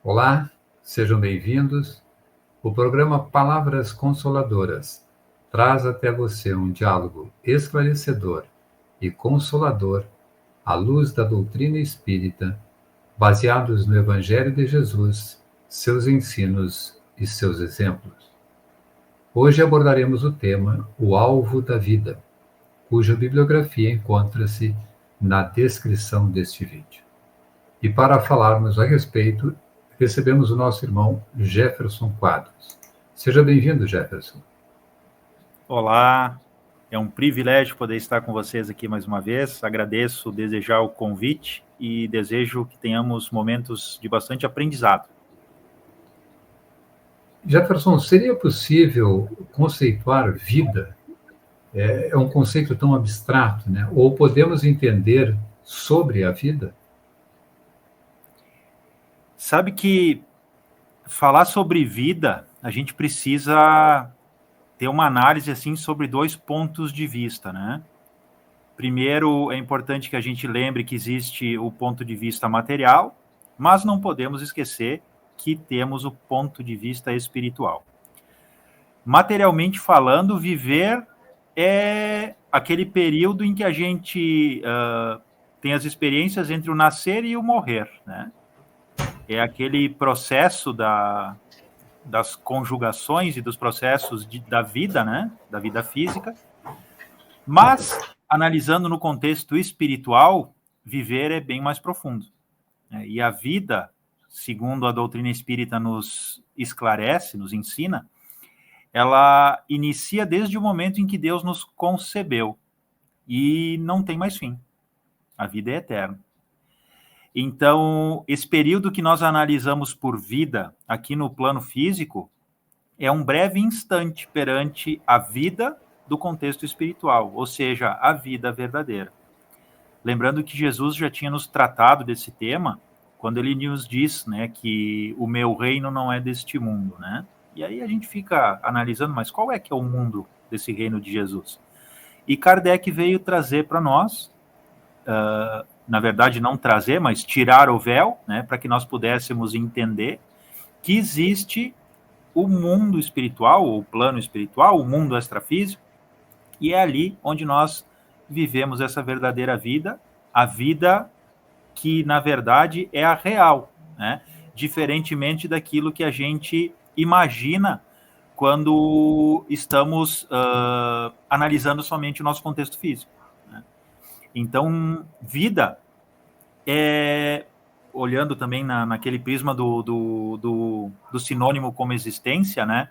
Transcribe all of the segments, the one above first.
Olá, sejam bem-vindos. O programa Palavras Consoladoras traz até você um diálogo esclarecedor e consolador à luz da doutrina espírita, baseados no Evangelho de Jesus, seus ensinos e seus exemplos. Hoje abordaremos o tema O Alvo da Vida, cuja bibliografia encontra-se na descrição deste vídeo. E para falarmos a respeito, recebemos o nosso irmão Jefferson Quadros. Seja bem-vindo, Jefferson. Olá, é um privilégio poder estar com vocês aqui mais uma vez. Agradeço desejar o convite e desejo que tenhamos momentos de bastante aprendizado. Jefferson, seria possível conceituar vida? É um conceito tão abstrato, né? Ou podemos entender sobre a vida? Sabe que falar sobre vida, a gente precisa ter uma análise assim sobre dois pontos de vista, né? Primeiro, é importante que a gente lembre que existe o ponto de vista material, mas não podemos esquecer que temos o ponto de vista espiritual. Materialmente falando, viver é aquele período em que a gente tem as experiências entre o nascer e o morrer, né? É aquele processo das conjugações e dos processos da vida, né? Da vida física. Mas, analisando no contexto espiritual, viver é bem mais profundo, né? E a vida, segundo a doutrina espírita nos esclarece, nos ensina, ela inicia desde o momento em que Deus nos concebeu e não tem mais fim. A vida é eterna. Então, esse período que nós analisamos por vida aqui no plano físico é um breve instante perante a vida do contexto espiritual, ou seja, a vida verdadeira. Lembrando que Jesus já tinha nos tratado desse tema quando ele nos diz, né, que o meu reino não é deste mundo, né? E aí a gente fica analisando, mas qual é que é o mundo desse reino de Jesus? E Kardec veio trazer para nós, na verdade não trazer, mas tirar o véu, né, para que nós pudéssemos entender que existe o mundo espiritual, o plano espiritual, o mundo extrafísico, e é ali onde nós vivemos essa verdadeira vida, a vida que, na verdade, é a real, né? Diferentemente daquilo que a gente imagina quando estamos analisando somente o nosso contexto físico, né? Então, vida é, olhando também naquele prisma do sinônimo como existência, né?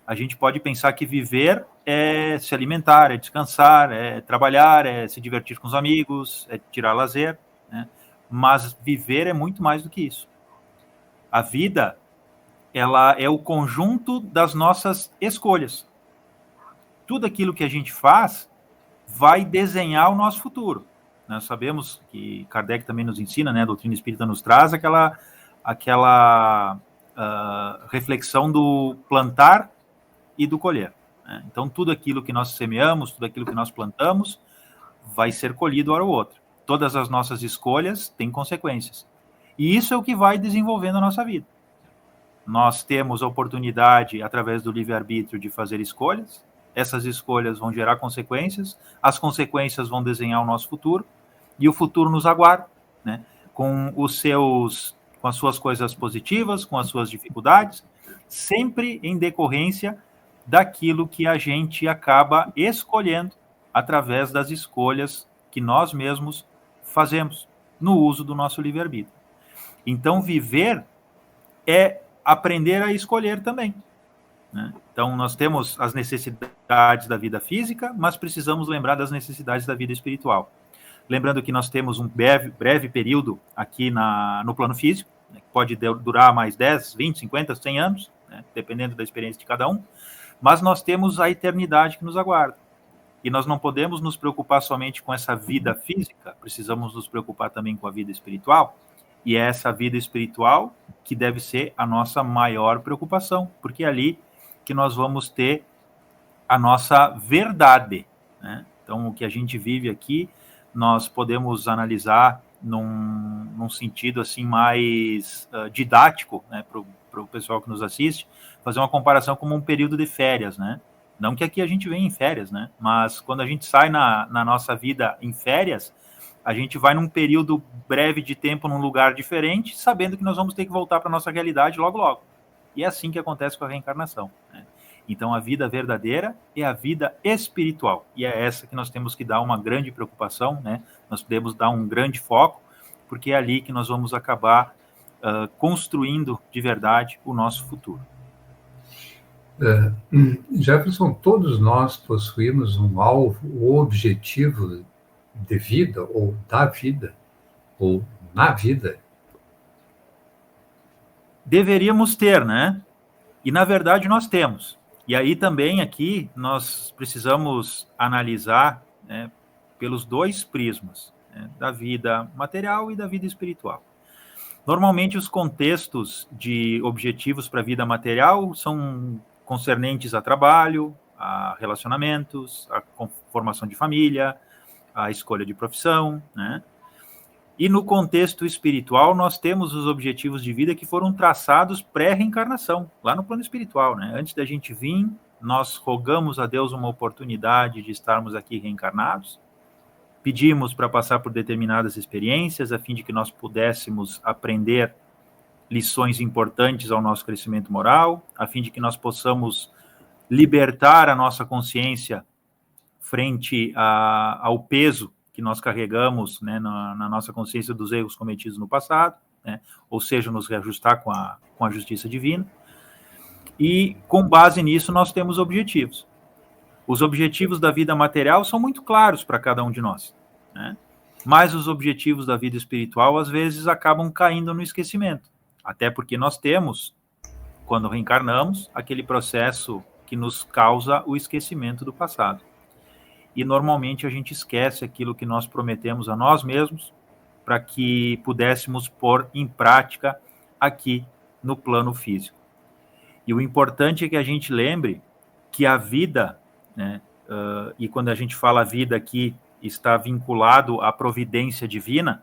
A gente pode pensar que viver é se alimentar, é descansar, é trabalhar, é se divertir com os amigos, é tirar lazer, né? Mas viver é muito mais do que isso. A vida, ela é o conjunto das nossas escolhas. Tudo aquilo que a gente faz vai desenhar o nosso futuro. Nós sabemos que Kardec também nos ensina, né? A doutrina espírita nos traz aquela reflexão do plantar e do colher, né? Então, tudo aquilo que nós semeamos, tudo aquilo que nós plantamos, vai ser colhido hora ou outra. Todas as nossas escolhas têm consequências. E isso é o que vai desenvolvendo a nossa vida. Nós temos a oportunidade, através do livre-arbítrio, de fazer escolhas. Essas escolhas vão gerar consequências. As consequências vão desenhar o nosso futuro. E o futuro nos aguarda, né? Com as suas coisas positivas, com as suas dificuldades, sempre em decorrência daquilo que a gente acaba escolhendo através das escolhas que nós mesmos fazemos no uso do nosso livre-arbítrio. Então, viver é aprender a escolher também, né? Então, nós temos as necessidades da vida física, mas precisamos lembrar das necessidades da vida espiritual. Lembrando que nós temos um breve período aqui no plano físico, né, que pode durar mais 10, 20, 50, 100 anos, né, dependendo da experiência de cada um, mas nós temos a eternidade que nos aguarda. E nós não podemos nos preocupar somente com essa vida física, precisamos nos preocupar também com a vida espiritual, e é essa vida espiritual que deve ser a nossa maior preocupação, porque é ali que nós vamos ter a nossa verdade, né? Então, o que a gente vive aqui, nós podemos analisar num sentido assim mais didático, né, para o pessoal que nos assiste, fazer uma comparação como um período de férias, né? Não que aqui a gente venha em férias, né? Mas quando a gente sai na nossa vida em férias, a gente vai num período breve de tempo num lugar diferente, sabendo que nós vamos ter que voltar para a nossa realidade logo, logo. E é assim que acontece com a reencarnação, né? Então, a vida verdadeira é a vida espiritual. E é essa que nós temos que dar uma grande preocupação, né? Nós podemos dar um grande foco, porque é ali que nós vamos acabar construindo de verdade o nosso futuro. Jefferson, todos nós possuímos um alvo ou objetivo de vida, ou da vida, ou na vida? Deveríamos ter, né? E, na verdade, nós temos. E aí também aqui nós precisamos analisar, né, pelos dois prismas, né, da vida material e da vida espiritual. Normalmente os contextos de objetivos para a vida material são concernentes a trabalho, a relacionamentos, a formação de família, a escolha de profissão, né? E no contexto espiritual, nós temos os objetivos de vida que foram traçados pré-reencarnação, lá no plano espiritual, né? Antes da gente vir, nós rogamos a Deus uma oportunidade de estarmos aqui reencarnados, pedimos para passar por determinadas experiências, a fim de que nós pudéssemos aprender lições importantes ao nosso crescimento moral, a fim de que nós possamos libertar a nossa consciência frente ao peso que nós carregamos, né, na nossa consciência dos erros cometidos no passado, né, ou seja, nos reajustar com a justiça divina. E, com base nisso, nós temos objetivos. Os objetivos da vida material são muito claros para cada um de nós, né? Mas os objetivos da vida espiritual, às vezes, acabam caindo no esquecimento. Até porque nós temos, quando reencarnamos, aquele processo que nos causa o esquecimento do passado. E normalmente a gente esquece aquilo que nós prometemos a nós mesmos para que pudéssemos pôr em prática aqui no plano físico. E o importante é que a gente lembre que a vida, né, e quando a gente fala vida aqui, está vinculado à providência divina,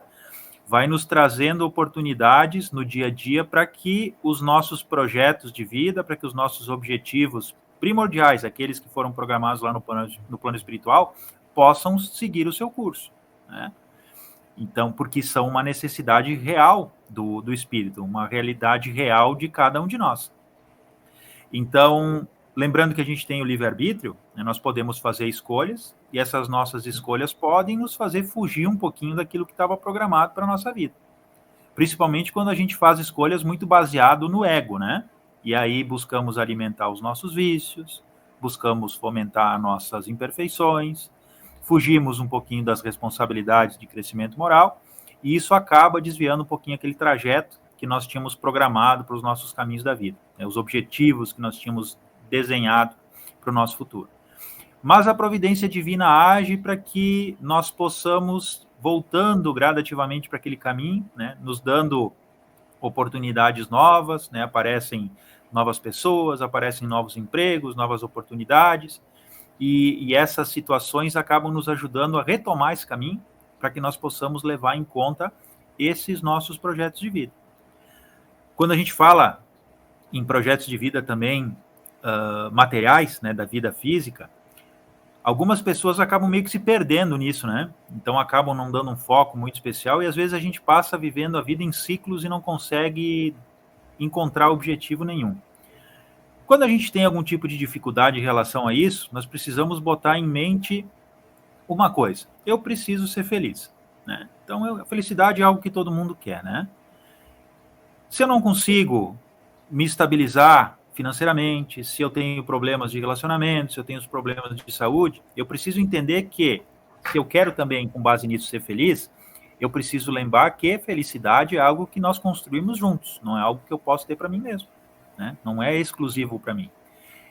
vai nos trazendo oportunidades no dia a dia para que os nossos projetos de vida, para que os nossos objetivos primordiais, aqueles que foram programados lá no plano espiritual, possam seguir o seu curso, né? Então, porque são uma necessidade real do espírito, uma realidade real de cada um de nós. Então, lembrando que a gente tem o livre-arbítrio, né, nós podemos fazer escolhas, e essas nossas escolhas podem nos fazer fugir um pouquinho daquilo que estava programado para a nossa vida. Principalmente quando a gente faz escolhas muito baseado no ego, né? E aí buscamos alimentar os nossos vícios, buscamos fomentar nossas imperfeições, fugimos um pouquinho das responsabilidades de crescimento moral, e isso acaba desviando um pouquinho aquele trajeto que nós tínhamos programado para os nossos caminhos da vida, né? Os objetivos que nós tínhamos desenhado para o nosso futuro. Mas a providência divina age para que nós possamos, voltando gradativamente para aquele caminho, né, nos dando oportunidades novas, né, aparecem novas pessoas, aparecem novos empregos, novas oportunidades, e essas situações acabam nos ajudando a retomar esse caminho para que nós possamos levar em conta esses nossos projetos de vida. Quando a gente fala em projetos de vida também materiais, né, da vida física, algumas pessoas acabam meio que se perdendo nisso, né? Então acabam não dando um foco muito especial e às vezes a gente passa vivendo a vida em ciclos e não consegue encontrar objetivo nenhum. Quando a gente tem algum tipo de dificuldade em relação a isso, nós precisamos botar em mente uma coisa: eu preciso ser feliz, né? Então a felicidade é algo que todo mundo quer, né? Se eu não consigo me estabilizar financeiramente, se eu tenho problemas de relacionamento, se eu tenho os problemas de saúde, eu preciso entender que, se eu quero também, com base nisso, ser feliz, eu preciso lembrar que felicidade é algo que nós construímos juntos, não é algo que eu posso ter para mim mesmo, né? Não é exclusivo para mim.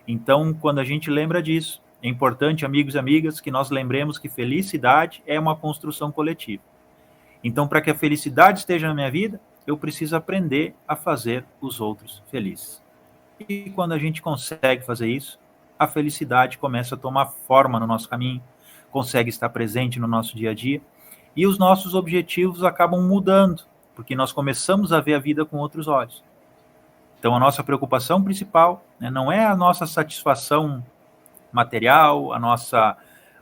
Então, quando a gente lembra disso, é importante, amigos e amigas, que nós lembremos que felicidade é uma construção coletiva. Então, para que a felicidade esteja na minha vida, eu preciso aprender a fazer os outros felizes. E quando a gente consegue fazer isso, a felicidade começa a tomar forma no nosso caminho, consegue estar presente no nosso dia a dia, e os nossos objetivos acabam mudando, porque nós começamos a ver a vida com outros olhos. Então, a nossa preocupação principal, né, não é a nossa satisfação material,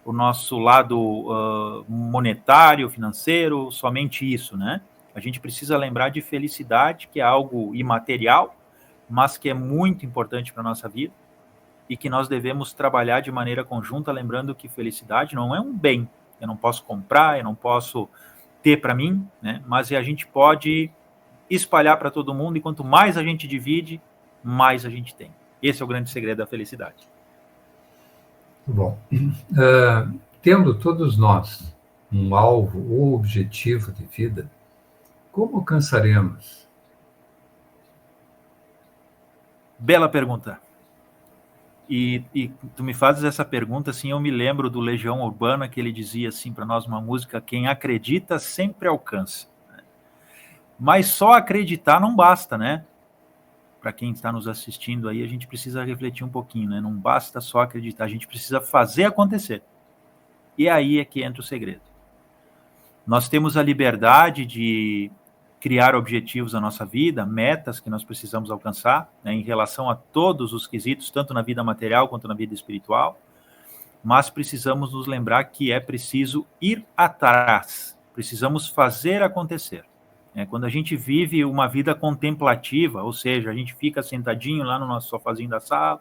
o nosso lado monetário, financeiro, somente isso, né? A gente precisa lembrar de felicidade, que é algo imaterial, mas que é muito importante para a nossa vida, e que nós devemos trabalhar de maneira conjunta, lembrando que felicidade não é um bem. Eu não posso comprar, eu não posso ter para mim, né? Mas a gente pode espalhar para todo mundo, e quanto mais a gente divide, mais a gente tem. Esse é o grande segredo da felicidade. Bom, tendo todos nós um alvo ou objetivo de vida, como alcançaremos? Bela pergunta. E tu me fazes essa pergunta, assim, eu me lembro do Legião Urbana, que ele dizia assim para nós uma música: quem acredita sempre alcança. Mas só acreditar não basta, né? Para quem está nos assistindo aí, a gente precisa refletir um pouquinho, né? Não basta só acreditar, a gente precisa fazer acontecer. E aí é que entra o segredo. Nós temos a liberdade de criar objetivos na nossa vida, metas que nós precisamos alcançar, né, em relação a todos os quesitos, tanto na vida material quanto na vida espiritual, mas precisamos nos lembrar que é preciso ir atrás, precisamos fazer acontecer. Quando a gente vive uma vida contemplativa, ou seja, a gente fica sentadinho lá no nosso sofazinho da sala,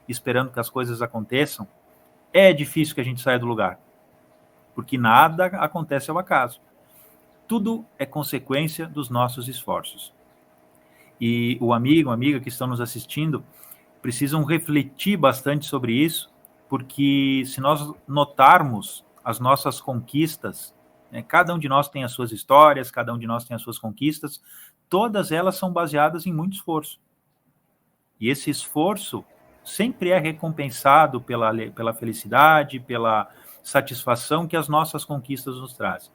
esperando que as coisas aconteçam, é difícil que a gente saia do lugar, porque nada acontece ao acaso. Tudo é consequência dos nossos esforços. E o amigo, a amiga que estão nos assistindo precisam refletir bastante sobre isso, porque se nós notarmos as nossas conquistas, cada um de nós tem as suas histórias, cada um de nós tem as suas conquistas, todas elas são baseadas em muito esforço. E esse esforço sempre é recompensado pela felicidade, pela satisfação que as nossas conquistas nos trazem.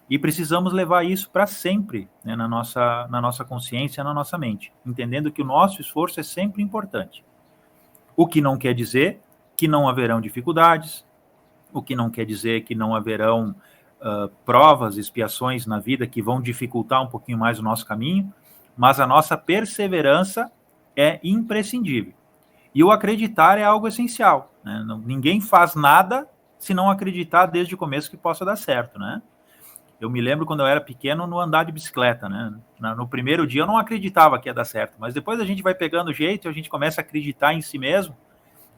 E precisamos levar isso para sempre, né, na nossa consciência, na nossa mente, entendendo que o nosso esforço é sempre importante. O que não quer dizer que não haverão dificuldades, o que não quer dizer que não haverão provas, expiações na vida que vão dificultar um pouquinho mais o nosso caminho, mas a nossa perseverança é imprescindível. E o acreditar é algo essencial, né? Ninguém faz nada se não acreditar desde o começo que possa dar certo, né? Eu me lembro quando eu era pequeno no andar de bicicleta, né? No primeiro dia eu não acreditava que ia dar certo, mas depois a gente vai pegando o jeito, a gente começa a acreditar em si mesmo,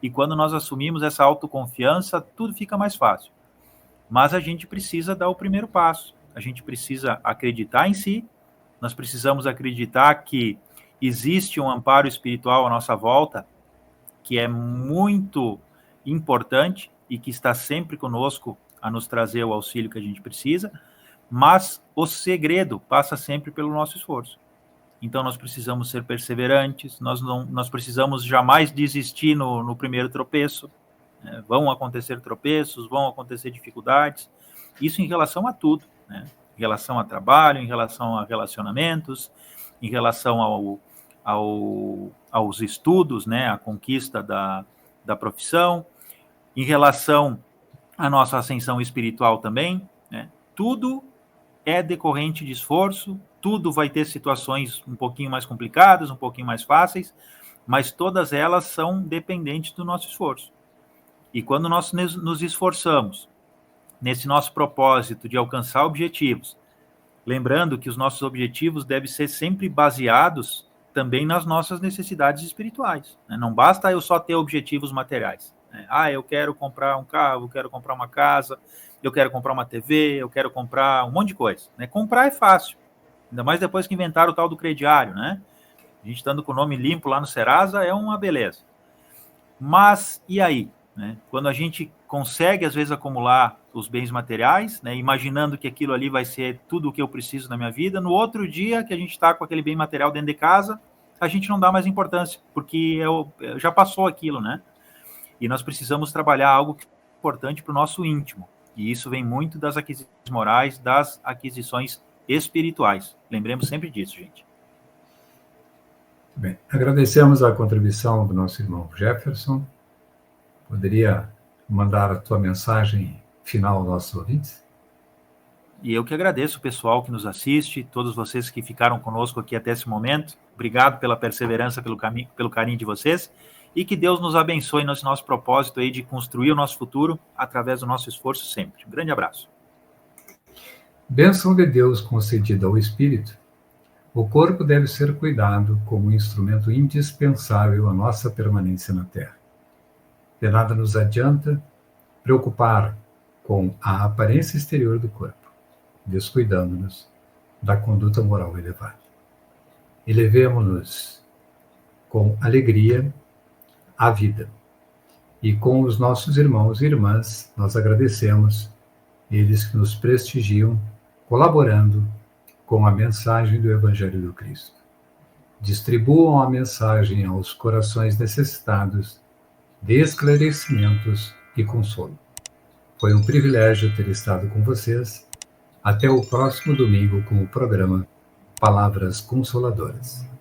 e quando nós assumimos essa autoconfiança, tudo fica mais fácil. Mas a gente precisa dar o primeiro passo, a gente precisa acreditar em si, nós precisamos acreditar que existe um amparo espiritual à nossa volta, que é muito importante e que está sempre conosco a nos trazer o auxílio que a gente precisa, mas o segredo passa sempre pelo nosso esforço. Então, nós precisamos ser perseverantes, nós precisamos jamais desistir no primeiro tropeço. Vão acontecer tropeços, vão acontecer dificuldades, isso em relação a tudo, né? Em relação a trabalho, em relação a relacionamentos, em relação aos estudos, né? A conquista da profissão, em relação à nossa ascensão espiritual também, né? Tudo é decorrente de esforço, tudo vai ter situações um pouquinho mais complicadas, um pouquinho mais fáceis, mas todas elas são dependentes do nosso esforço. E quando nós nos esforçamos nesse nosso propósito de alcançar objetivos, lembrando que os nossos objetivos devem ser sempre baseados também nas nossas necessidades espirituais, né? Não basta eu só ter objetivos materiais, né? Eu quero comprar um carro, eu quero comprar uma casa, eu quero comprar uma TV, eu quero comprar um monte de coisa, né? Comprar é fácil, ainda mais depois que inventaram o tal do crediário, né? A gente estando com o nome limpo lá no Serasa é uma beleza. Mas, e aí? Né? Quando a gente consegue, às vezes, acumular os bens materiais, né, imaginando que aquilo ali vai ser tudo o que eu preciso na minha vida, no outro dia que a gente está com aquele bem material dentro de casa, a gente não dá mais importância, porque já passou aquilo, né? E nós precisamos trabalhar algo que é importante para o nosso íntimo, e isso vem muito das aquisições morais, das aquisições espirituais. Lembremos sempre disso, gente. Bem, agradecemos a contribuição do nosso irmão Jefferson. Poderia mandar a tua mensagem final aos nossos ouvintes? E eu que agradeço o pessoal que nos assiste, todos vocês que ficaram conosco aqui até esse momento. Obrigado pela perseverança, pelo carinho de vocês. E que Deus nos abençoe nesse nosso propósito aí de construir o nosso futuro através do nosso esforço sempre. Um grande abraço. Bênção de Deus concedida ao Espírito. O corpo deve ser cuidado como um instrumento indispensável à nossa permanência na Terra. De nada nos adianta preocupar com a aparência exterior do corpo, descuidando-nos da conduta moral elevada. Elevemo-nos com alegria à vida. E com os nossos irmãos e irmãs, nós agradecemos eles que nos prestigiam, colaborando com a mensagem do Evangelho do Cristo. Distribuam a mensagem aos corações necessitados de esclarecimentos e consolo. Foi um privilégio ter estado com vocês. Até o próximo domingo com o programa Palavras Consoladoras.